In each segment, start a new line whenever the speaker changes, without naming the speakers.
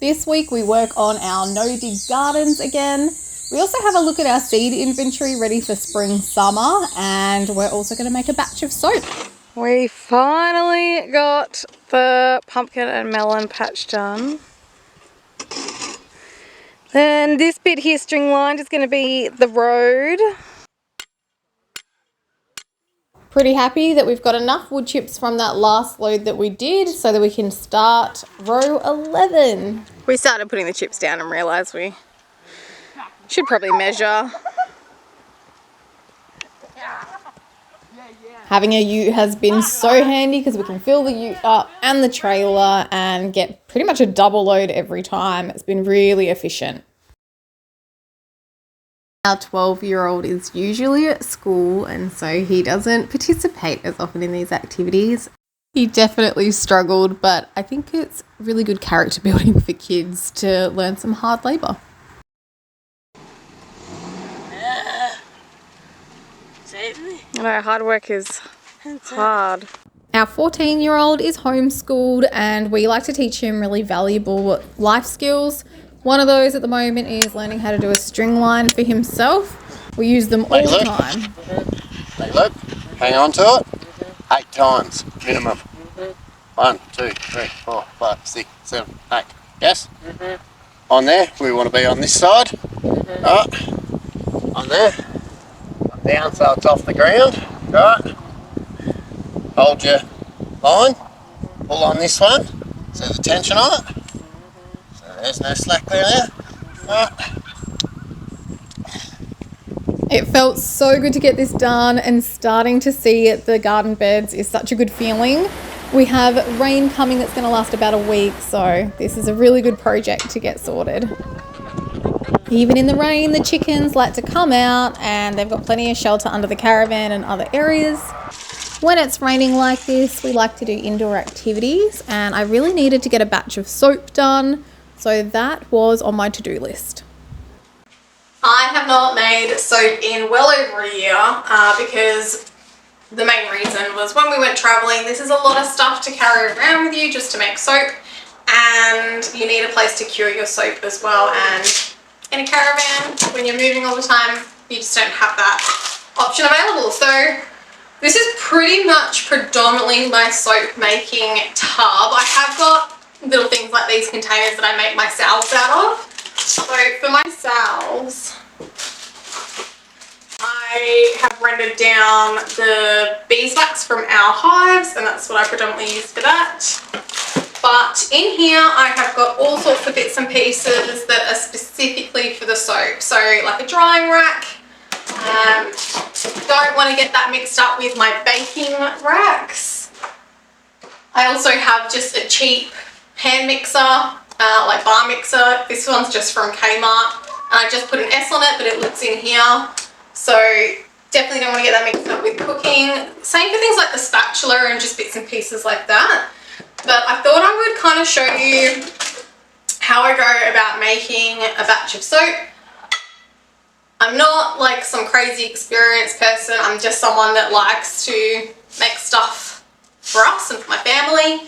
This week we work on our no-dig gardens again. We also have a look at our seed inventory ready for spring, summer, and we're also going to make a batch of soap. We finally got the pumpkin and melon patch done. Then this bit here, string lined, is going to be the road. Pretty happy that we've got enough wood chips from that last load that we did so that we can start row 11. We started putting the chips down and realised we should probably measure. Having a ute has been so handy because we can fill the ute up and the trailer and get pretty much a double load every time. It's been really efficient. Our 12-year-old is usually at school, and so he doesn't participate as often in these activities. He definitely struggled, but I think it's really good character building for kids to learn some hard labour. I know, hard work is hard. Our 14-year-old is homeschooled, and we like to teach him really valuable life skills. One of those at the moment is learning how to do a string line for himself. We use them all the time.
Take a look, hang on to it, 8 times minimum. 1, 2, 3, 4, 5, 6, 7, 8. Yes? On there, we want to be on this side. Right. On there. Down so it's off the ground. Right. Hold your line. Pull on this one. So there's tension on it. There's no slack there.
It felt so good to get this done, and starting to see the garden beds is such a good feeling. We have rain coming that's going to last about a week, so this is a really good project to get sorted. Even in the rain, the chickens like to come out, and they've got plenty of shelter under the caravan and other areas. When it's raining like this, we like to do indoor activities, and I really needed to get a batch of soap done. So that was on my to-do list. I have not made soap in well over a year because the main reason was when we went travelling, this is a lot of stuff to carry around with you just to make soap, and you need a place to cure your soap as well. And in a caravan, when you're moving all the time, you just don't have that option available. So this is pretty much predominantly my soap making tub. I have got little things like these containers that I make my salves out of. So for my salves, I have rendered down the beeswax from our hives, and that's what I predominantly use for that. But in here I have got all sorts of bits and pieces that are specifically for the soap. So like a drying rack. Don't want to get that mixed up with my baking racks. I also have just a cheap hand mixer, like bar mixer. This one's just from Kmart, and I just put an S on it, but it looks in here. So definitely don't want to get that mixed up with cooking. Same for things like the spatula and just bits and pieces like that. But I thought I would kind of show you how I go about making a batch of soap. I'm not like some crazy experienced person. I'm just someone that likes to make stuff for us and for my family.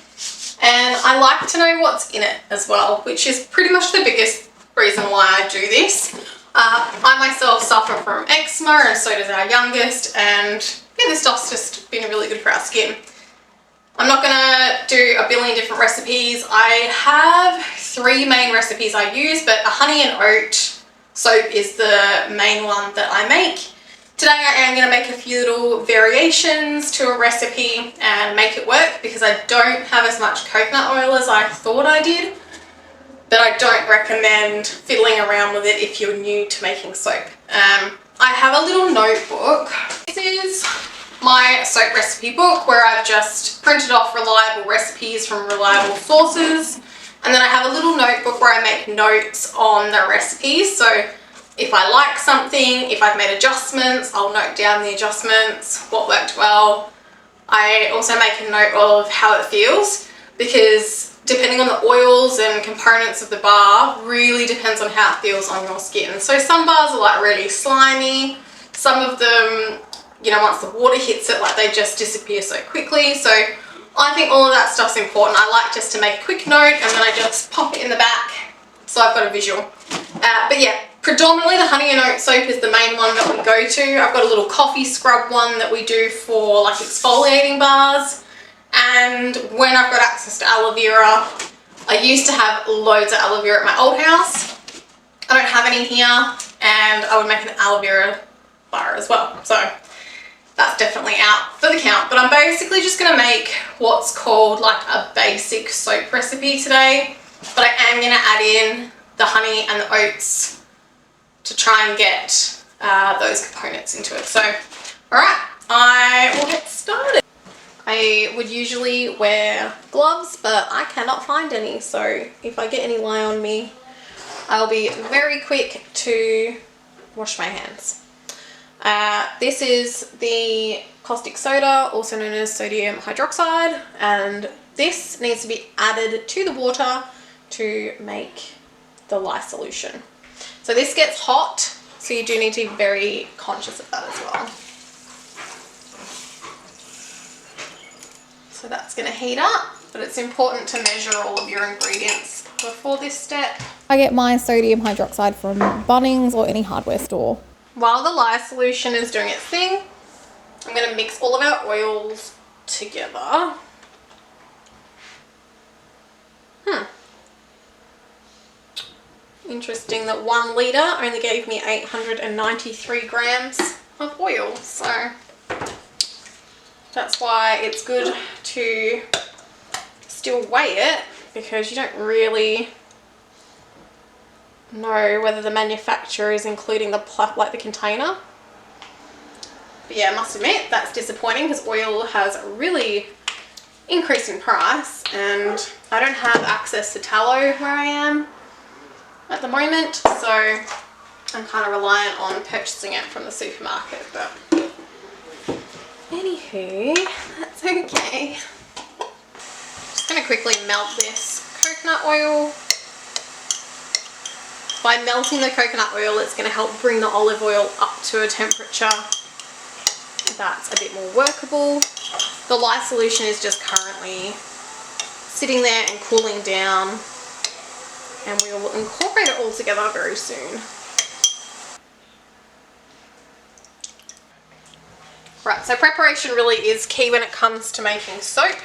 And I like to know what's in it as well, which is pretty much the biggest reason why I do this. I myself suffer from eczema, and so does our youngest, and yeah, this stuff's just been really good for our skin. I'm not gonna do a billion different recipes. I have 3 main recipes I use, but a honey and oat soap is the main one that I make. Today I am going to make a few little variations to a recipe and make it work, because I don't have as much coconut oil as I thought I did, but I don't recommend fiddling around with it if you're new to making soap. I have a little notebook. This is my soap recipe book where I've just printed off reliable recipes from reliable sources, and then I have a little notebook where I make notes on the recipes. So if I like something, if I've made adjustments, I'll note down the adjustments, what worked well. I also make a note of how it feels, because depending on the oils and components of the bar really depends on how it feels on your skin. So some bars are like really slimy, some of them, you know, once the water hits it, like they just disappear so quickly. So I think all of that stuff's important. I like just to make a quick note, and then I just pop it in the back so I've got a visual. But yeah, predominantly the honey and oat soap is the main one that we go to. I've got a little coffee scrub one that we do for like exfoliating bars. And when I've got access to aloe vera, I used to have loads of aloe vera at my old house. I don't have any here, and I would make an aloe vera bar as well. So that's definitely out for the count. But I'm basically just going to make what's called like a basic soap recipe today. But I am going to add in the honey and the oats to try and get those components into it. So, alright, I will get started. I would usually wear gloves, but I cannot find any. So if I get any lie on me, I'll be very quick to wash my hands. This is the caustic soda, also known as sodium hydroxide, and this needs to be added to the water to make the lye solution. So this gets hot, so you do need to be very conscious of that as well. So that's going to heat up, but it's important to measure all of your ingredients before this step.
I get my sodium hydroxide from Bunnings or any hardware store.
While the lye solution is doing its thing, I'm going to mix all of our oils together. Interesting that 1 litre only gave me 893 grams of oil, so that's why it's good to still weigh it, because you don't really know whether the manufacturer is including the the container. But yeah, I must admit that's disappointing, because oil has really increased in price, and I don't have access to tallow where I am at the moment, so I'm kind of reliant on purchasing it from the supermarket. But anywho, that's okay. Just going to quickly melt this coconut oil. By melting the coconut oil, it's going to help bring the olive oil up to a temperature that's a bit more workable. The lye solution is just currently sitting there and cooling down, and we will incorporate it all together very soon. Right, so preparation really is key when it comes to making soap.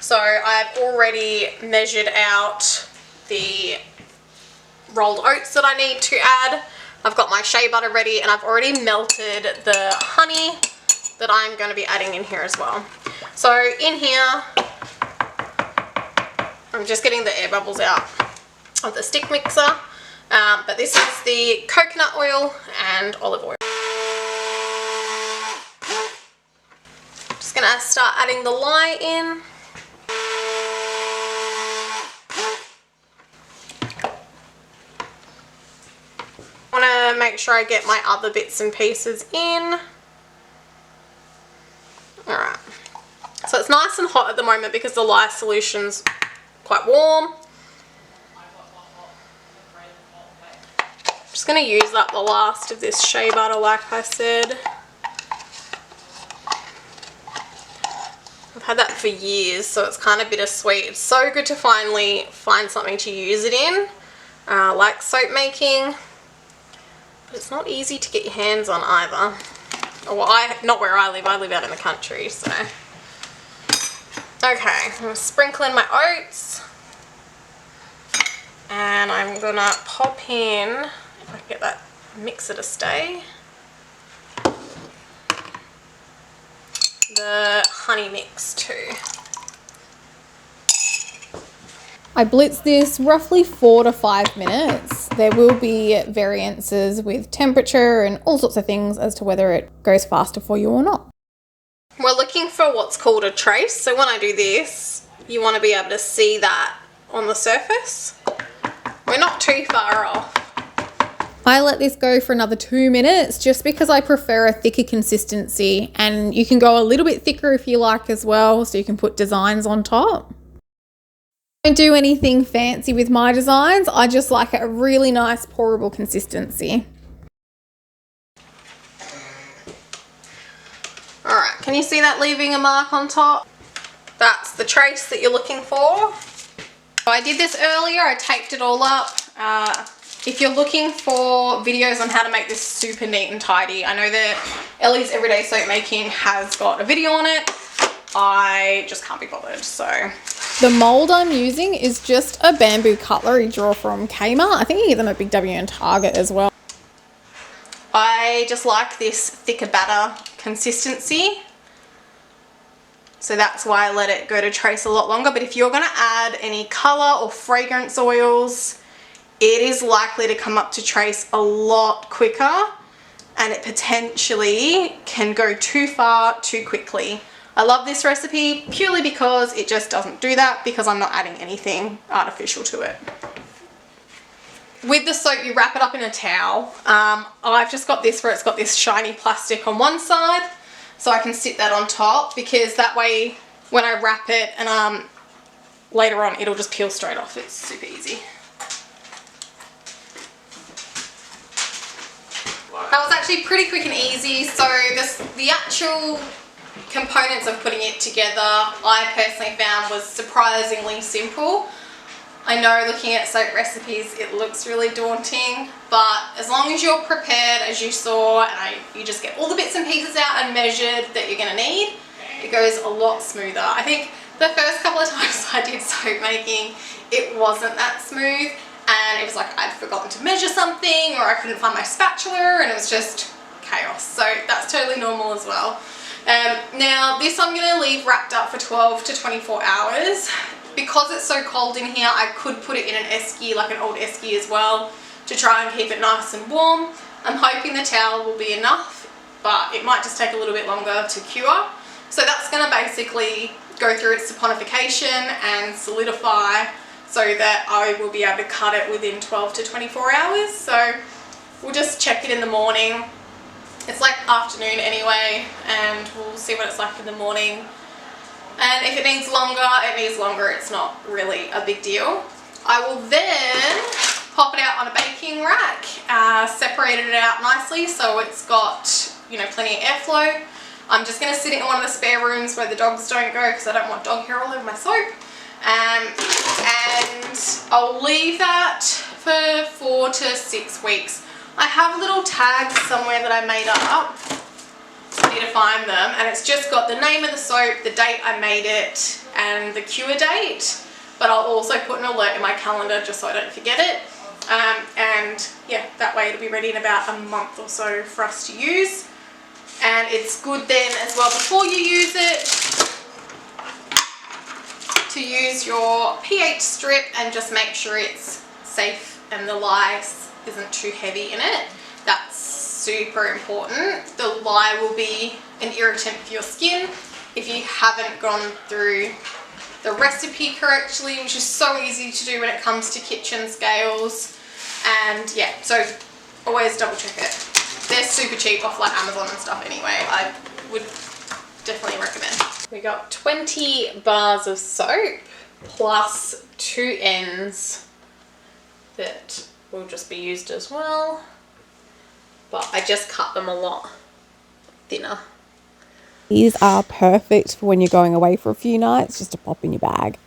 So I've already measured out the rolled oats that I need to add. I've got my shea butter ready, and I've already melted the honey that I'm going to be adding in here as well. So in here, I'm just getting the air bubbles out of the stick mixer, but this is the coconut oil and olive oil. Just gonna start adding the lye in. Want to make sure I get my other bits and pieces in. Alright, so it's nice and hot at the moment because the lye solution's quite warm. Just going to use up the last of this shea butter, like I said. I've had that for years, so it's kind of bittersweet. It's so good to finally find something to use it in, like soap making. But it's not easy to get your hands on either. Well, not where I live out in the country, so. Okay, I'm sprinkling my oats. And I'm gonna pop in, if I can get that mixer to stay, the honey mix too.
I blitz this roughly 4 to 5 minutes. There will be variances with temperature and all sorts of things as to whether it goes faster for you or not.
We're looking for what's called a trace. So when I do this, you want to be able to see that on the surface. We're not too far off.
I let this go for another 2 minutes just because I prefer a thicker consistency, and you can go a little bit thicker if you like as well, so you can put designs on top. I don't do anything fancy with my designs. I just like a really nice pourable consistency.
Alright, can you see that leaving a mark on top? That's the trace that you're looking for. So I did this earlier, I taped it all up. If you're looking for videos on how to make this super neat and tidy, I know that Ellie's Everyday Soap Making has got a video on it. I just can't be bothered, so.
The mold I'm using is just a bamboo cutlery drawer from Kmart. I think you can get them at Big W and Target as well.
I just like this thicker batter consistency. So that's why I let it go to trace a lot longer. But if you're going to add any colour or fragrance oils, it is likely to come up to trace a lot quicker, and it potentially can go too far too quickly. I love this recipe purely because it just doesn't do that, because I'm not adding anything artificial to it. With the soap, you wrap it up in a towel. I've just got this where it's got this shiny plastic on one side, so I can sit that on top, because that way when I wrap it and later on it'll just peel straight off. It's super easy. That was actually pretty quick and easy. So the actual components of putting it together, I personally found was surprisingly simple. I know looking at soap recipes it looks really daunting, but as long as you're prepared, as you saw, and you just get all the bits and pieces out and measured that you're going to need, it goes a lot smoother. I think the first couple of times I did soap making, it wasn't that smooth, and it was like I'd forgotten to measure something, or I couldn't find my spatula, and it was just chaos. So that's totally normal as well. Now this I'm going to leave wrapped up for 12 to 24 hours. Because it's so cold in here, I could put it in an esky, like an old esky as well, to try and keep it nice and warm. I'm hoping the towel will be enough, but it might just take a little bit longer to cure. So that's going to basically go through its saponification and solidify, so that I will be able to cut it within 12 to 24 hours. So we'll just check it in the morning. It's like afternoon anyway, and we'll see what it's like in the morning. And if it needs longer, it needs longer. It's not really a big deal. I will then pop it out on a baking rack, separated it out nicely so it's got, you know, plenty of airflow. I'm just going to sit it in one of the spare rooms where the dogs don't go, because I don't want dog hair all over my soap. And I'll leave that for 4 to 6 weeks. I have little tags somewhere that I made up. I need to find them, and it's just got the name of the soap, the date I made it, and the cure date. But I'll also put an alert in my calendar just so I don't forget it. And yeah, that way it'll be ready in about a month or so for us to use. And it's good then as well, before you use it, to use your pH strip and just make sure it's safe and the lye isn't too heavy in it. That's super important. The lye will be an irritant for your skin if you haven't gone through the recipe correctly, which is so easy to do when it comes to kitchen scales. And yeah, so always double check it. They're super cheap off like Amazon and stuff anyway. I would definitely recommend. We got 20 bars of soap plus 2 ends that will just be used as well. But I just cut them a lot thinner.
These are perfect for when you're going away for a few nights, just to pop in your bag.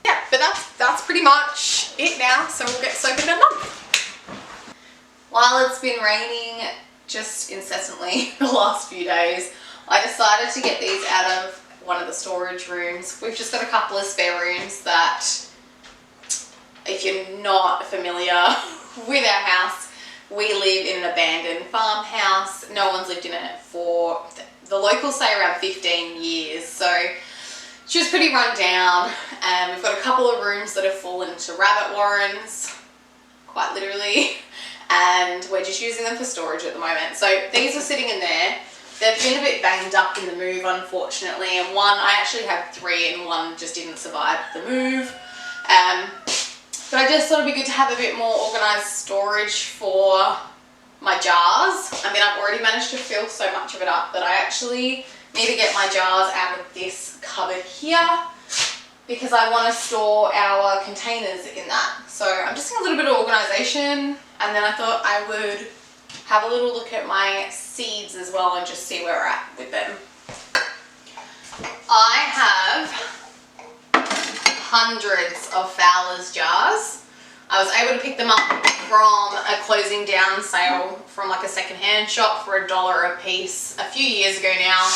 Yeah, but that's pretty much it now. So we'll get soaping in a month. While it's been raining just incessantly the last few days, I decided to get these out of one of the storage rooms. We've just got a couple of spare rooms that, if you're not familiar with our house, we live in an abandoned farmhouse. No one's lived in it for, the locals say, around 15 years. So it's just pretty run down. And we've got a couple of rooms that have fallen into rabbit warrens, quite literally. And we're just using them for storage at the moment. So these are sitting in there. They've been a bit banged up in the move, unfortunately. And one, I actually have 3 and one just didn't survive the move. But I just thought it'd be good to have a bit more organised storage for my jars. I mean, I've already managed to fill so much of it up that I actually need to get my jars out of this cupboard here, because I want to store our containers in that. So I'm just doing a little bit of organisation, and then I thought I would have a little look at my seeds as well and just see where we're at with them. I have hundreds of Fowler's jars. I was able to pick them up from a closing down sale from like a secondhand shop for $1 a piece a few years ago now.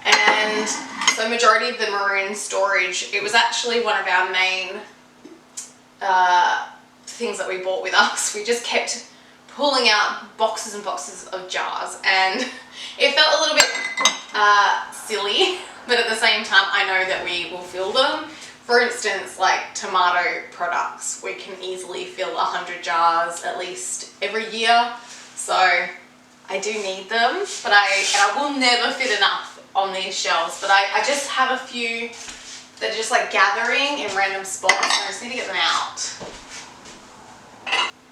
And so majority of them are in storage. It was actually one of our main things that we bought with us. We just kept pulling out boxes and boxes of jars, and it felt a little bit silly, but at the same time I know that we will fill them. For instance, like tomato products, we can easily fill 100 jars at least every year, so I do need them, but I will never fit enough on these shelves, but I just have a few that are just like gathering in random spots, and I just need to get them out.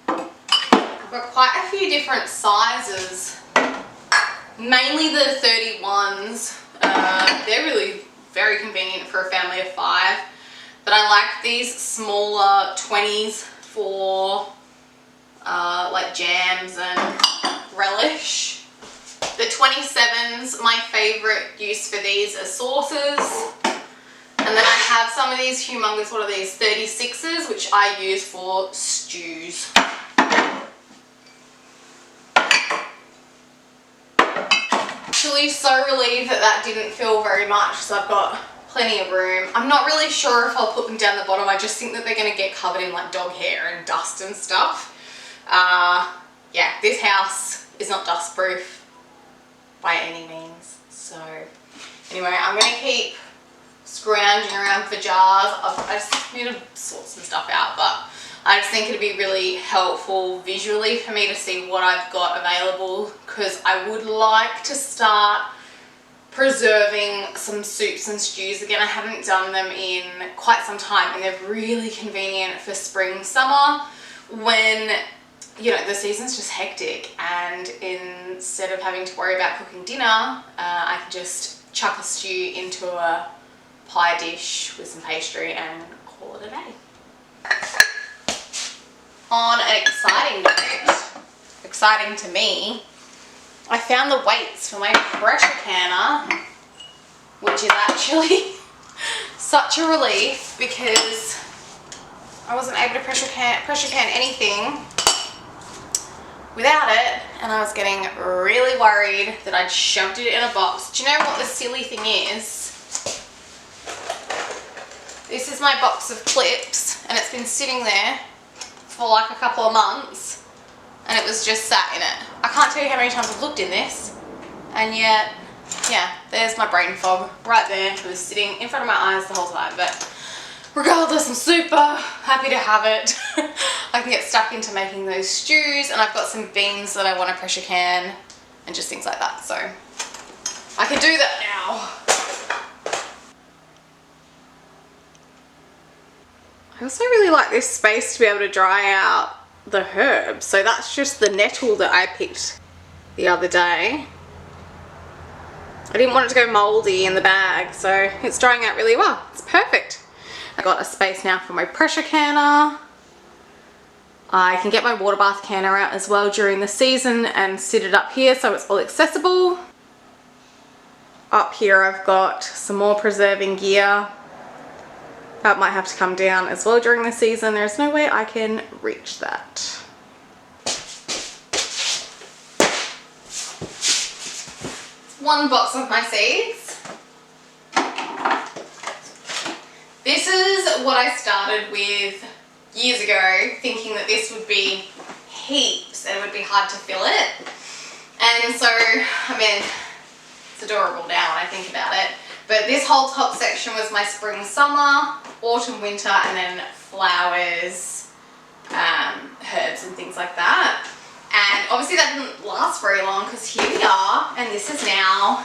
I've got quite a few different sizes, mainly the 31s. They're really very convenient for a family of 5, but I like these smaller 20s for like jams and relish. The 27s, my favorite use for these are sauces. And then I have some of these humongous, what are these, 36s, which I use for stews. Actually so relieved that that didn't fill very much, so I've got plenty of room. I'm not really sure if I'll put them down the bottom. I just think that they're going to get covered in like dog hair and dust and stuff. Yeah, this house is not dust proof by any means. So anyway, I'm going to keep scrounging around for jars. I just need to sort some stuff out, but I just think it'd be really helpful visually for me to see what I've got available, because I would like to start preserving some soups and stews again. I haven't done them in quite some time, and they're really convenient for spring, summer, when, you know, the season's just hectic, and instead of having to worry about cooking dinner, I can just chuck a stew into a pie dish with some pastry and call it a day. On an exciting note, exciting to me, I found the weights for my pressure canner, which is actually such a relief because I wasn't able to pressure can anything without it, and I was getting really worried that I'd shoved it in a box. Do you know what the silly thing is? This is my box of clips, and it's been sitting there for like a couple of months, and it was just sat in it. I can't tell you how many times I've looked in this, and yet, yeah, there's my brain fog right there. It was sitting in front of my eyes the whole time, but regardless, I'm super happy to have it. I can get stuck into making those stews, and I've got some beans that I want to pressure can and just things like that, so I can do that now. I also really like this space to be able to dry out the herbs. So that's just the nettle that I picked the other day. I didn't want it to go moldy in the bag, so it's drying out really well. It's perfect. I got a space now for my pressure canner. I can get my water bath canner out as well during the season and sit it up here so it's all accessible. Up here I've got some more preserving gear. That might have to come down as well during the season. There's no way I can reach that. One box of my seeds. This is what I started with years ago, thinking that this would be heaps and it would be hard to fill it. And so, I mean, it's adorable now when I think about it. But this whole top section was my spring, summer, autumn, winter, and then flowers, herbs and things like that. And obviously that didn't last very long because here we are, and this is now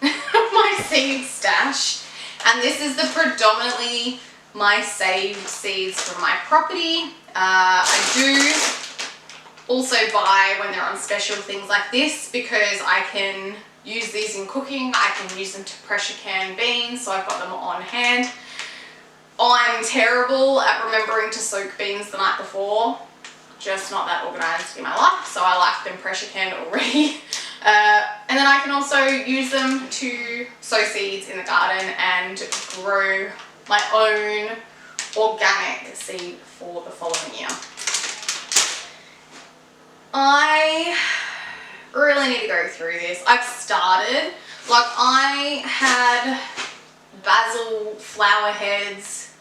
my seed stash. And this is the predominantly my saved seeds from my property. I do also buy when they're on special things like this because I can use these in cooking. I can use them to pressure can beans, so I've got them on hand. I'm terrible at remembering to soak beans the night before. Just not that organised in my life, so I like them pressure canned already. And then I can also use them to sow seeds in the garden and grow my own organic seed for the following year. I really need to go through this. I've started, like I had basil flower heads.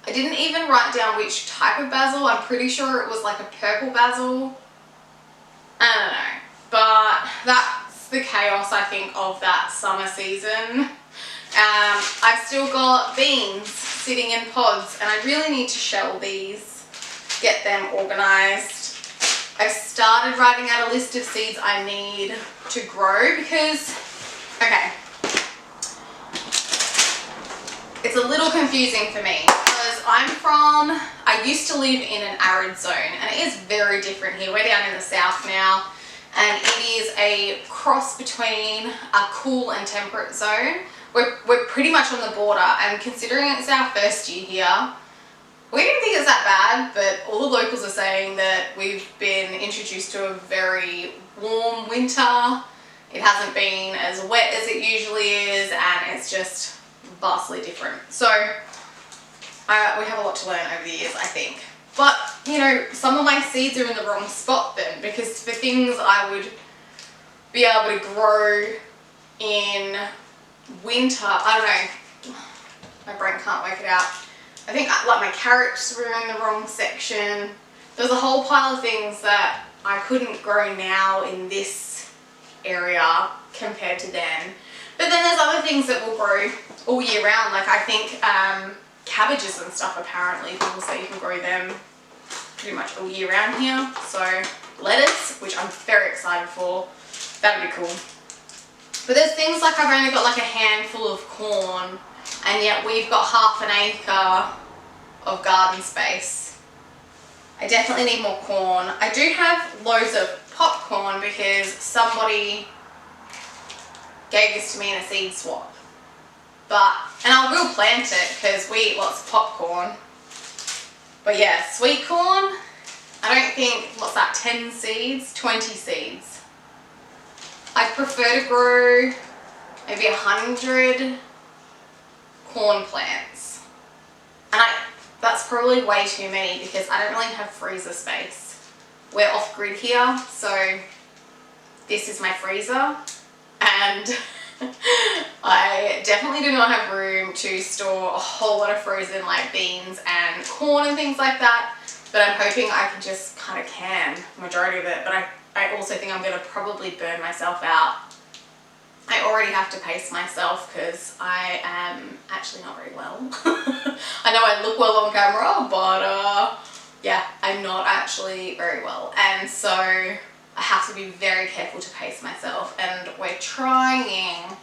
I didn't even write down which type of basil. I'm pretty sure it was like a purple basil. I don't know, but that's the chaos I think of that summer season. I've still got beans sitting in pods and I really need to shell these, get them organized. I've started writing out a list of seeds I need to grow because, okay, it's a little confusing for me because I used to live in an arid zone and it is very different here. We're down in the south now and it is a cross between a cool and temperate zone. We're pretty much on the border, and considering it's our first year here, we didn't think it's that bad, but all the locals are saying that we've been introduced to a very warm winter. It hasn't been as wet as it usually is, and it's just vastly different. So we have a lot to learn over the years, I think. But, you know, some of my seeds are in the wrong spot then, because for things I would be able to grow in winter, I don't know, my brain can't work it out. I think like my carrots were in the wrong section. There's a whole pile of things that I couldn't grow now in this area compared to then. But then there's other things that will grow all year round. Like I think cabbages and stuff, apparently people say you can grow them pretty much all year round here. So lettuce, which I'm very excited for, that'd be cool. But there's things like I've only got like a handful of corn, and yet we've got half an acre of garden space. I definitely need more corn. I do have loads of popcorn because somebody gave this to me in a seed swap. And I will plant it because we eat lots of popcorn. But yeah, sweet corn, I don't think, what's that, 10 seeds? 20 seeds. I prefer to grow maybe 100 corn plants. And that's probably way too many because I don't really have freezer space. We're off grid here, so this is my freezer. And I definitely do not have room to store a whole lot of frozen like beans and corn and things like that. But I'm hoping I can just kind of can majority of it. But I also think I'm going to probably burn myself out. I already have to pace myself because I am actually not very well. I know I look well on camera, but yeah, I'm not actually very well. And so I have to be very careful to pace myself. And we're trying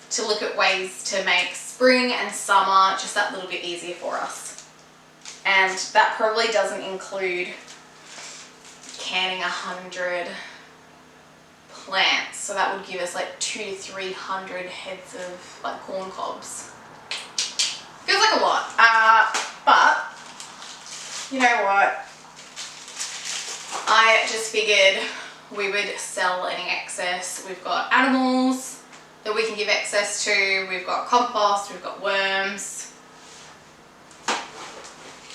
to look at ways to make spring and summer just that little bit easier for us. And that probably doesn't include canning 100 plants, so that would give us like 200 to 300 heads of like corn cobs. Feels like a lot, but you know what? I just figured we would sell any excess. We've got animals that we can give excess to. We've got compost. We've got worms.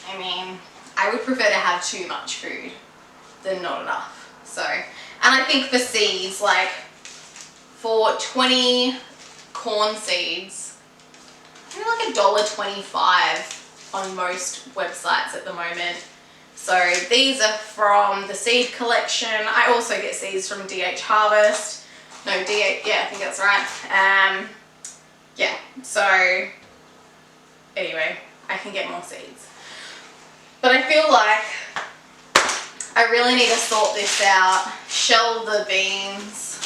I mean, I would prefer to have too much food than not enough. So, and I think for seeds, like for 20 corn seeds, maybe like $1.25 on most websites at the moment. So these are from the seed collection. I also get seeds from DH Harvest. No, DH, yeah, I think that's right. Yeah, so anyway, I can get more seeds. But I feel like I really need to sort this out, shell the beans.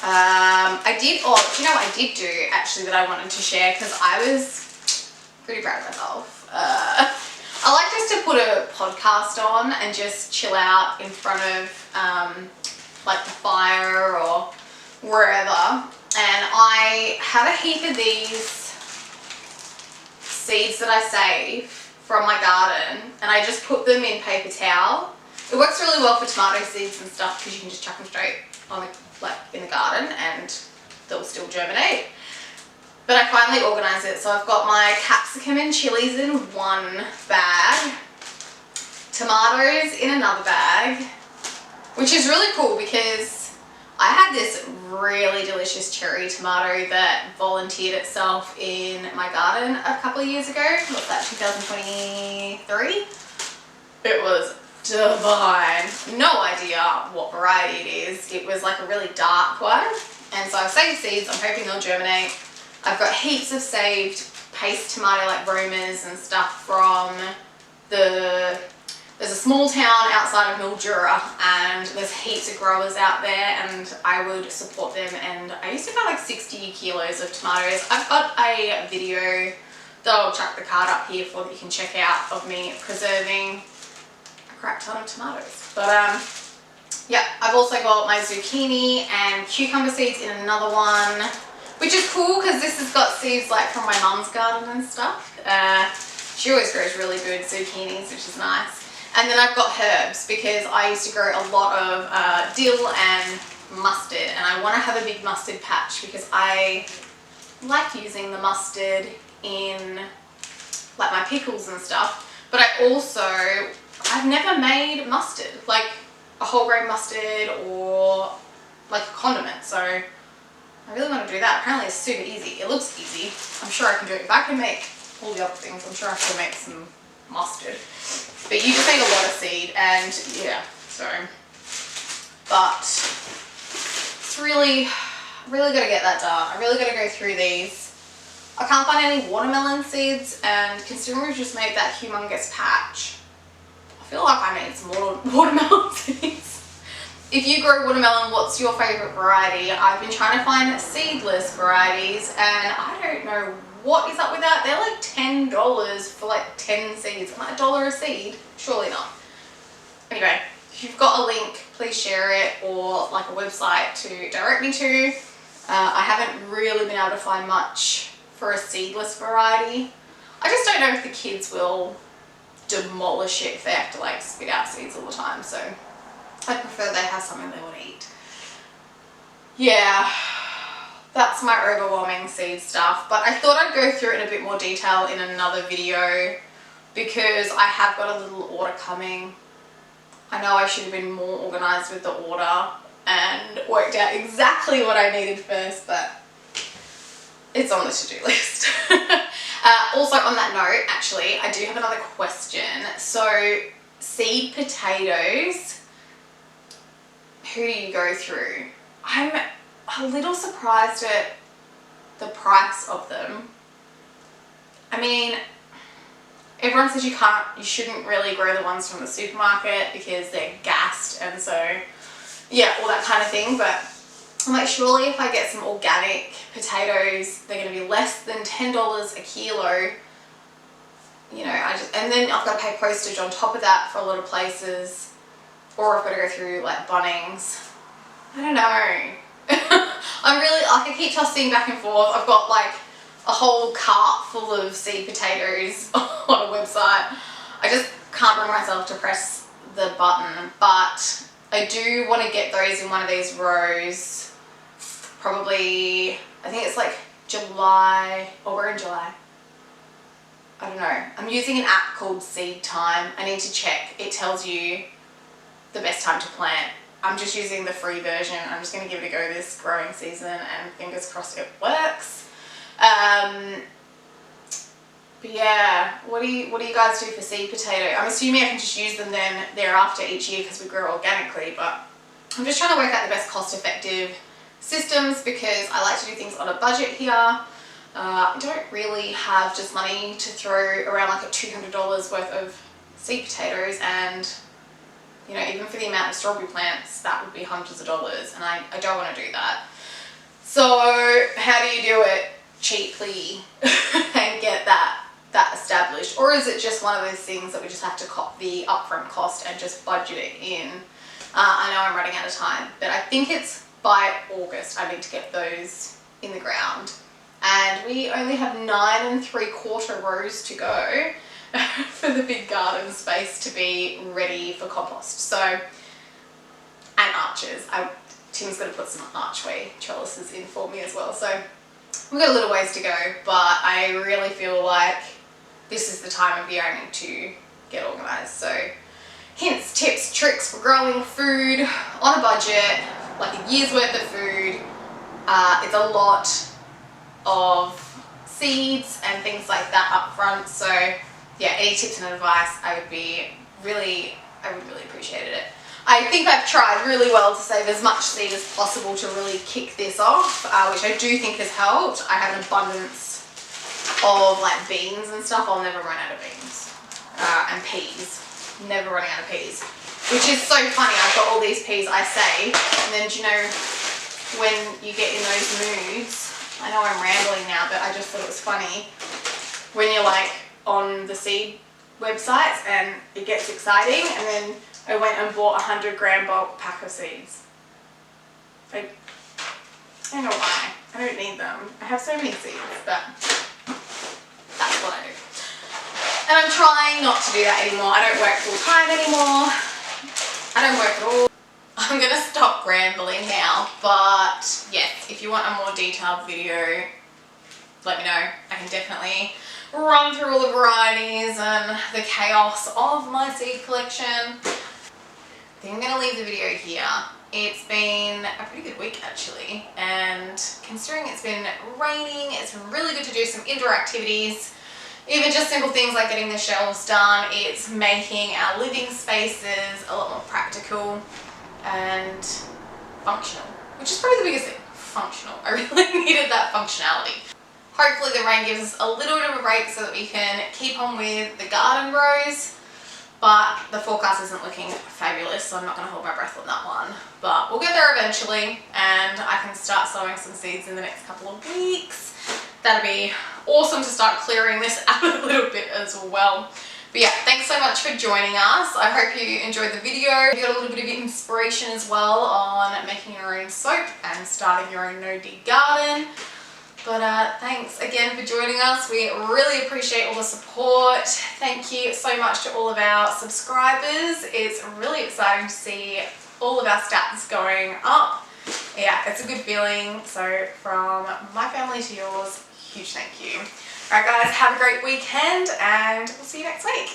I did do actually that I wanted to share because I was pretty proud of myself. I like just to put a podcast on and just chill out in front of like the fire or wherever. And I have a heap of these seeds that I save from my garden, and I just put them in paper towel. It works really well for tomato seeds and stuff because you can just chuck them straight on in the garden and they'll still germinate. But I finally organised it. So I've got my capsicum and chilies in one bag, tomatoes in another bag, which is really cool because I had this really delicious cherry tomato that volunteered itself in my garden a couple of years ago. What's that, 2023? It was divine. No idea what variety it is. It was like a really dark one. And so I've saved seeds. I'm hoping they'll germinate. I've got heaps of saved paste tomato like Romas and stuff from there's a small town outside of Mildura, and there's heaps of growers out there, and I would support them. And I used to buy like 60 kilos of tomatoes. I've got a video that I'll chuck the card up here for that you can check out of me preserving a crap ton of tomatoes. But yeah, I've also got my zucchini and cucumber seeds in another one, which is cool because this has got seeds like from my mum's garden and stuff. She always grows really good zucchinis, which is nice. And then I've got herbs because I used to grow a lot of dill and mustard, and I want to have a big mustard patch because I like using the mustard in like my pickles and stuff. But I've never made mustard, like a whole grain mustard or like a condiment. So I really want to do that. Apparently it's super easy. It looks easy. I'm sure I can do it. If I can make all the other things, I'm sure I can make some mustard. But you just need a lot of seed, and yeah, so. But it's really got to get that done. I really got to go through these. I can't find any watermelon seeds, and considering we've just made that humongous patch, I feel like I need some more watermelon seeds. If you grow watermelon, what's your favourite variety? I've been trying to find seedless varieties, and I don't know what is up with that. They're like $10 for like 10 seeds. I'm like $1 a seed? Surely not. Anyway, if you've got a link, please share it, or like a website to direct me to. I haven't really been able to find much for a seedless variety. I just don't know if the kids will demolish it if they have to like spit out seeds all the time. So I prefer they have something they want to eat. Yeah. That's my overwhelming seed stuff, but I thought I'd go through it in a bit more detail in another video because I have got a little order coming. I know I should have been more organised with the order and worked out exactly what I needed first, but it's on the to-do list. Also on that note, actually, I do have another question. So, seed potatoes, who do you go through? I'm a little surprised at the price of them. I mean, everyone says you shouldn't really grow the ones from the supermarket because they're gassed, and so yeah, all that kind of thing. But I'm like, surely if I get some organic potatoes, they're going to be less than $10 a kilo. You know, and then I've got to pay postage on top of that for a lot of places, or I've got to go through like Bunnings. I don't know. I'm really, like, I keep tossing back and forth. I've got like a whole cart full of seed potatoes on a website. I just can't bring myself to press the button, but I do want to get those in one of these rows. Probably, I think it's like July, or we're in July. I don't know. I'm using an app called Seed Time. I need to check. It tells you the best time to plant. I'm just using the free version. I'm just going to give it a go this growing season, and fingers crossed it works. But yeah, what do you guys do for seed potato? I'm assuming I can just use them then thereafter each year because we grow organically, but I'm just trying to work out the best cost-effective systems because I like to do things on a budget here. I don't really have just money to throw around like $200 worth of seed potatoes, and you know, even for the amount of strawberry plants, that would be hundreds of dollars, and I don't want to do that. So how do you do it cheaply and get that established? Or is it just one of those things that we just have to cop the upfront cost and just budget it in? I know I'm running out of time, but I think it's by August I need to get those in the ground. And we only have 9 3/4 rows to go for the big garden space to be ready for compost. So, and arches. Tim's going to put some archway trellises in for me as well. So we've got a little ways to go, but I really feel like this is the time of year I need to get organised. So hints, tips, tricks for growing food on a budget, like a year's worth of food. It's a lot of seeds and things like that up front. So yeah, any tips and advice, I would really appreciate it. I think I've tried really well to save as much seed as possible to really kick this off, which I do think has helped. I have an abundance of like beans and stuff. I'll never run out of beans. And peas. Never running out of peas. Which is so funny. I've got all these peas I save, and then do you know when you get in those moods, I know I'm rambling now, but I just thought it was funny when you're like on the seed websites and it gets exciting, and then I went and bought a 100-gram bulk pack of seeds. Like, I don't know why. I don't need them. I have so many seeds, but that's what I do. And I'm trying not to do that anymore. I don't work full time anymore. I don't work at all. I'm going to stop rambling now, but yes, if you want a more detailed video, let me know. I can definitely run through all the varieties and the chaos of my seed collection. I think I'm going to leave the video here. It's been a pretty good week actually, and considering it's been raining, it's really good to do some indoor activities. Even just simple things like getting the shelves done. It's making our living spaces a lot more practical and functional, which is probably the biggest thing. Functional. I really needed that functionality. Hopefully the rain gives us a little bit of a break so that we can keep on with the garden grows. But the forecast isn't looking fabulous, so I'm not going to hold my breath on that one. But we'll get there eventually, and I can start sowing some seeds in the next couple of weeks. That'd be awesome to start clearing this out a little bit as well. But yeah, thanks so much for joining us. I hope you enjoyed the video. You got a little bit of inspiration as well on making your own soap and starting your own no-dig garden. But thanks again for joining us. We really appreciate all the support. Thank you so much to all of our subscribers. It's really exciting to see all of our stats going up. Yeah, it's a good feeling. So from my family to yours, huge thank you. Alright guys, have a great weekend and we'll see you next week.